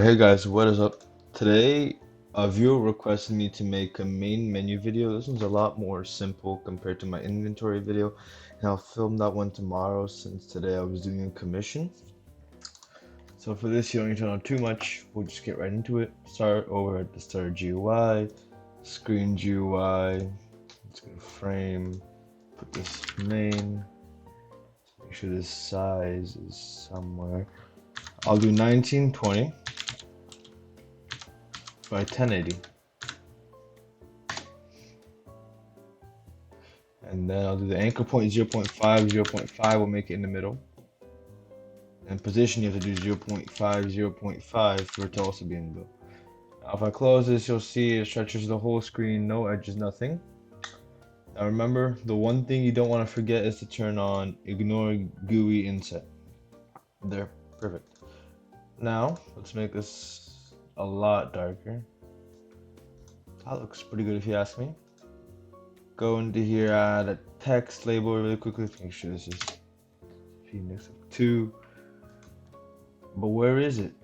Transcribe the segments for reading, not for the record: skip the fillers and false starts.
Hey guys, what is up? Today, a viewer requested me to make a main menu video. This one's a lot more simple compared to my inventory video, and I'll film that one tomorrow since today I was doing a commission. So for this, you don't need to know too much. We'll just get right into it. Start over at the start GUI, screen GUI. Let's go to frame. Put this main. Make sure this size is somewhere. I'll do 1920 by 1080. And then I'll do the anchor point 0.5, 0.5 will make it in the middle. And position, you have to do 0.5, 0.5 for it to also be in the middle. Now if I close this, you'll see it stretches the whole screen, no edges, nothing. Now remember, the one thing you don't want to forget is to turn on ignore GUI inset. There, perfect. Now, let's make this a lot darker. That looks pretty good if you ask me. Go into here, add a text label really quickly. Make sure this is Phoenix 2. But where is it?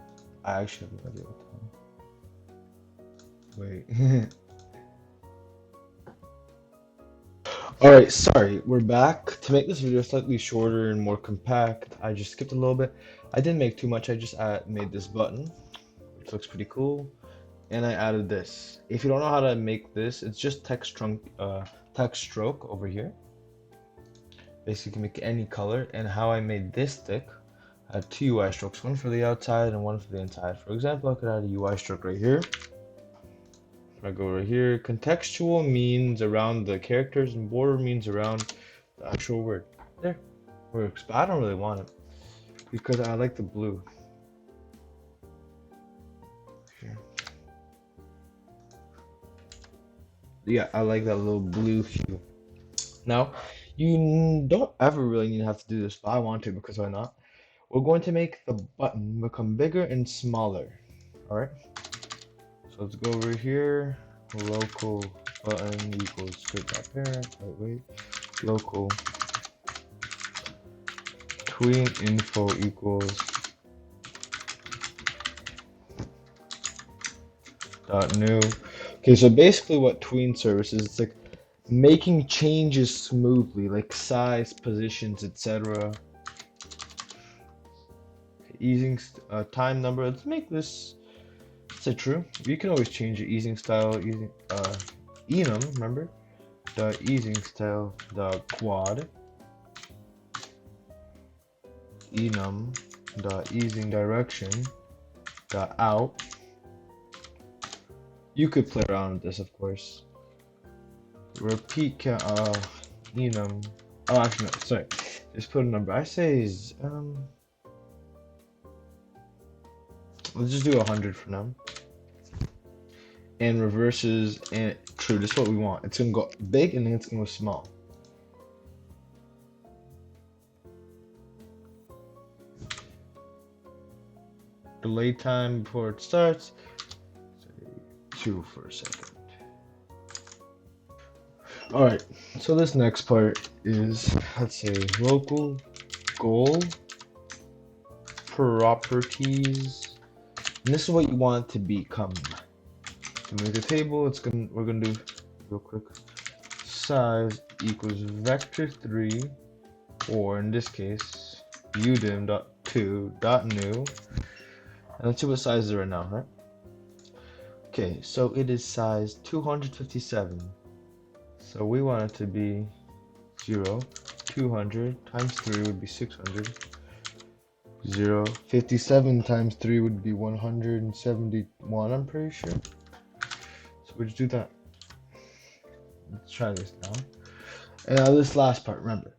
I actually have no idea what time. Wait. Alright, sorry, we're back. To make this video slightly shorter and more compact, I just skipped a little bit. I didn't make too much, I just made this button, which looks pretty cool. And I added this. If you don't know how to make this, it's just text stroke over here. Basically, you can make any color. And how I made this stick, I had two UI strokes, one for the outside and one for the inside. For example, I could add a UI stroke right here. If I go right here, contextual means around the characters and border means around the actual word. There, works. But I don't really want it because I like the blue. Here. Yeah, I like that little blue hue. Now, you don't ever really need to have to do this, but I want to because why not? We're going to make the button become bigger and smaller. Alright? So let's go over here. Local button equals script.parent. Wait. Local tween info equals dot new. Okay, so basically what tween service is, it's like making changes smoothly, like size, positions, etc. Easing time number. Let's make this say true. You can always change your easing style using enum. Remember, the easing style, the quad enum, the easing direction, the out. You could play around with this, of course. Repeat count. Enum. Oh, actually, no. Sorry. Just put a number. I say is let's just do 100 for now. And reverses and true. This is what we want. It's gonna go big and then it's gonna go small. Delay time before it starts. Say 2 for a second. Alright, so this next part is, let's say, local goal properties. And this is what you want it to become. To make a table, we're gonna do real quick. Size equals vector3, or in this case, udim.2.new. And let's see what size is right now, right? Okay, so it is size 257. So we want it to be 0, 200 times 3 would be 600. 0, 57 times 3 would be 171, I'm pretty sure. So we just do that. Let's try this now. And now this last part, remember.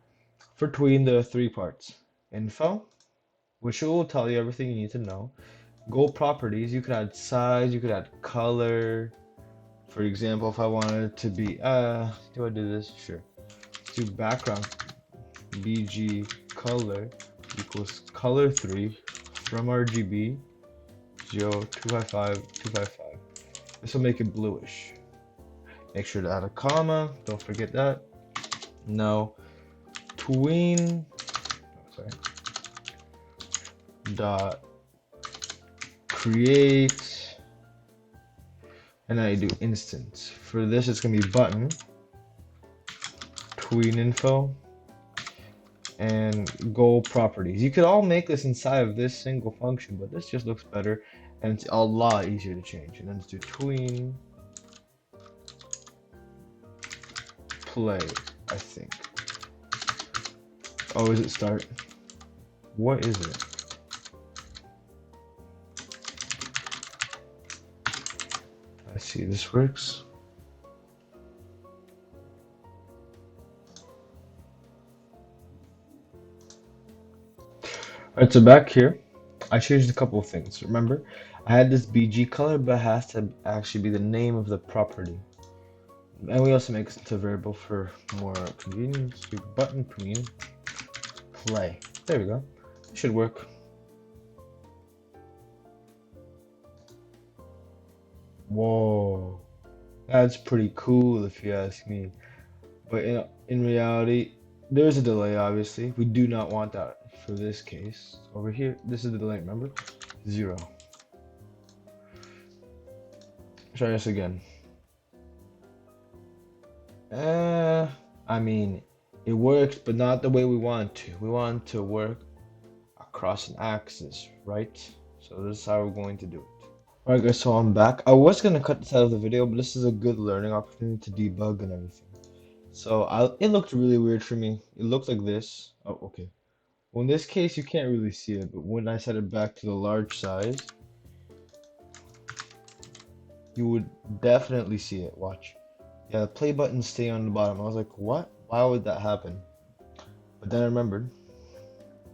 For tween, there are 3 parts. Info, which will tell you everything you need to know. Goal properties, you could add size, you could add color. For example, if I wanted it to be, do I do this? Sure. Let's do background, BG color equals color 3 from RGB, 0, 255, 255. This will make it bluish. Make sure to add a comma, don't forget that. Now, dot create, and now you do instance. For this, it's gonna be button, tween info, and goal properties. You could all make this inside of this single function, but this just looks better and it's a lot easier to change. And then let's do tween play, I think. Oh, is it start? What is it? Let's see, this works. Alright, so back here, I changed a couple of things. Remember, I had this BG color, but it has to actually be the name of the property. And we also make it a variable for more convenience. Do button tween play. There we go. It should work. Whoa, that's pretty cool if you ask me. But in reality, there's a delay, obviously. We do not want that for this case. Over here, this is the delay, remember? 0. Try this again. I mean, it works, but not the way we want to. We want to work across an axis, right? So this is how we're going to do it. Alright guys, so I'm back. I was going to cut this out of the video, but this is a good learning opportunity to debug and everything. So it looked really weird for me. It looked like this. Oh, okay. Well, in this case, you can't really see it, but when I set it back to the large size, you would definitely see it. Watch. Yeah, the play button stay on the bottom. I was like, what? Why would that happen? But then I remembered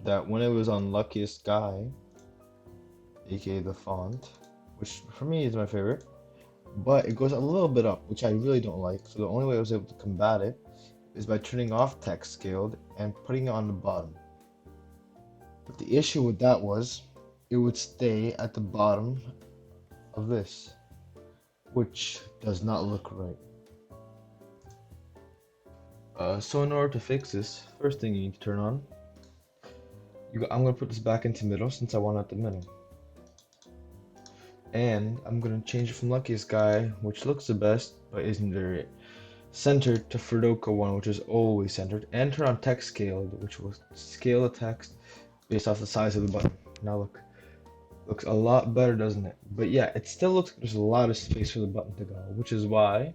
that when it was on Luckiest Guy, aka the font, which for me is my favorite, but it goes a little bit up, which I really don't like. So the only way I was able to combat it is by turning off text scaled and putting it on the bottom. But the issue with that was it would stay at the bottom of this, which does not look right. So in order to fix this, first thing you need to turn on, I'm going to put this back into middle since I want it at the middle. And I'm going to change it from Luckiest Guy, which looks the best, but isn't very centered, to Fredoka 1, which is always centered, and turn on text scaled, which will scale the text based off the size of the button. Now look, looks a lot better, doesn't it? But yeah, it still looks like there's a lot of space for the button to go, which is why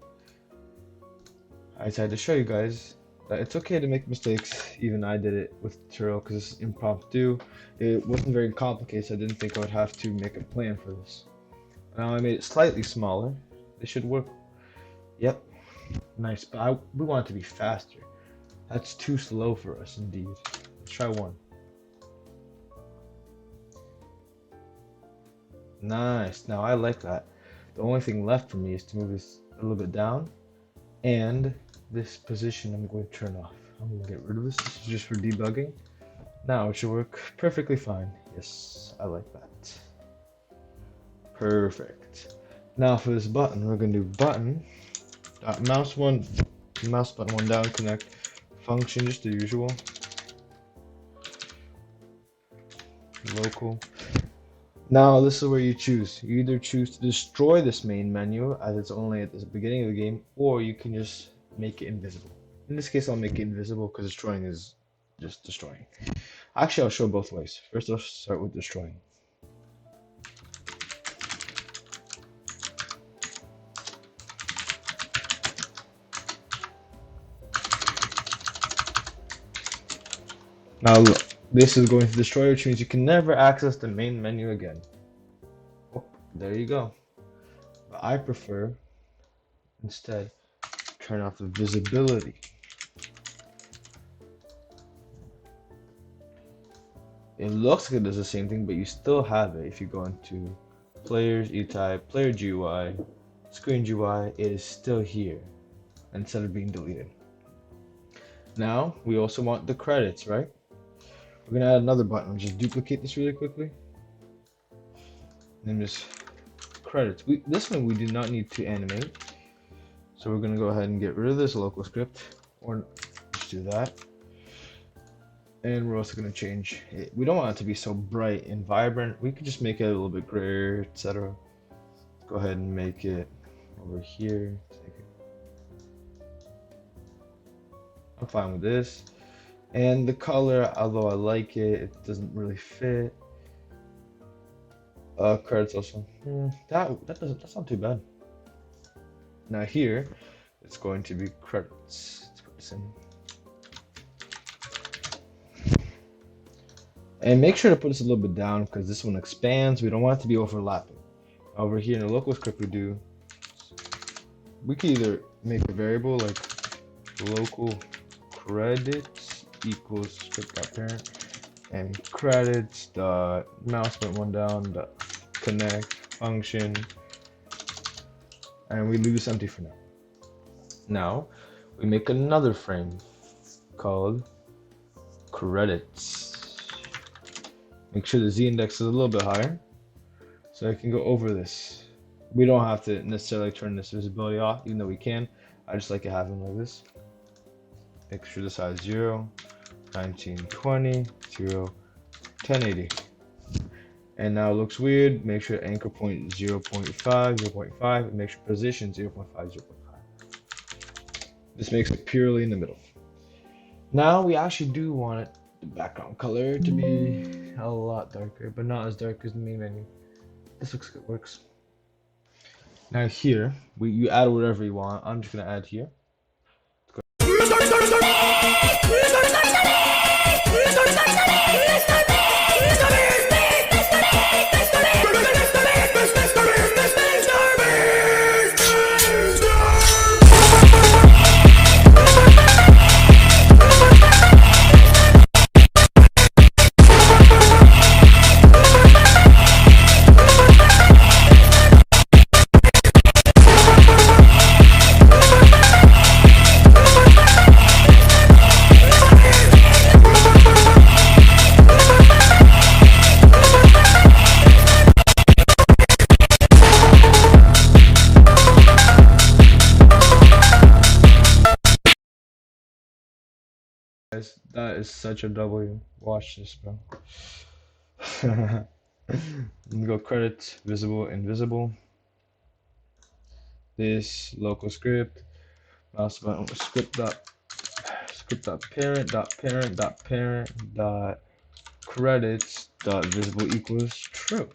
I decided to show you guys that it's okay to make mistakes. Even I did it with the tutorial because it's impromptu. It wasn't very complicated, so I didn't think I would have to make a plan for this. Now I made it slightly smaller. It should work. Yep, nice. But we want it to be faster. That's too slow for us, indeed. Let's try 1. Nice. Now I like that. The only thing left for me is to move this a little bit down, and this position I'm going to turn off. I'm going to get rid of this. This is just for debugging. Now it should work perfectly fine. Yes, I like that. Perfect. Now for this button, we're going to do button mouse button 1 down, connect function, just the usual. Local. Now this is where you choose. You either choose to destroy this main menu as it's only at the beginning of the game, or you can just make it invisible. In this case, I'll make it invisible because destroying is just destroying. Actually, I'll show both ways. First, I'll start with destroying. Now look, this is going to destroy, which means you can never access the main menu again. Oh, there you go. But I prefer, instead, turn off the visibility. It looks like it does the same thing, but you still have it if you go into Players, E-Type, Player GUI, Screen GUI, it is still here instead of being deleted. Now, we also want the credits, right? We're gonna add another button. We'll just duplicate this really quickly. And then just credits. This one we do not need to animate. So we're gonna go ahead and get rid of this local script, or just do that. And we're also gonna change it. We don't want it to be so bright and vibrant. We could just make it a little bit grayer, etc. Go ahead and make it over here. I'm fine with this. And the color, although I like it, it doesn't really fit. Credits also. That's not too bad. Now here, it's going to be credits. Let's put this in. And make sure to put this a little bit down because this one expands. We don't want it to be overlapping. Over here in the local script we can either make a variable like local credits equals script.parent and credits dot mouse went one down dot connect function, and we leave this empty for now. Now we make another frame called credits. Make sure the z index is a little bit higher so I can go over this. We don't have to necessarily turn this visibility off, even though we can. I just like it having like this. Make sure the size 0, 1920, 0, 1080. And now it looks weird. Make sure anchor point 0.5, 0.5, and make sure position 0.5, 0.5. This makes it purely in the middle. Now we actually do want it, the background color to be a lot darker, but not as dark as the main menu. This looks good, works. Now here, you add whatever you want. I'm just gonna add here. That is such a W. Watch this, bro. Go credits, visible, invisible. This local script, mouse button, script dot parent dot credits dot visible equals true.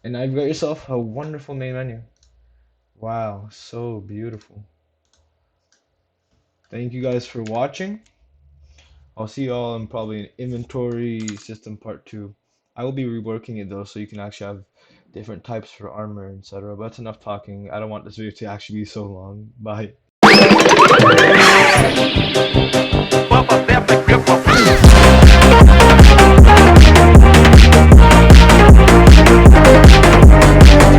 And now you've got yourself a wonderful main menu. Wow, so beautiful. Thank you guys for watching. I'll see you all in probably an inventory system part 2. I will be reworking it though, so you can actually have different types for armor, etc. But that's enough talking. I don't want this video to actually be so long. Bye.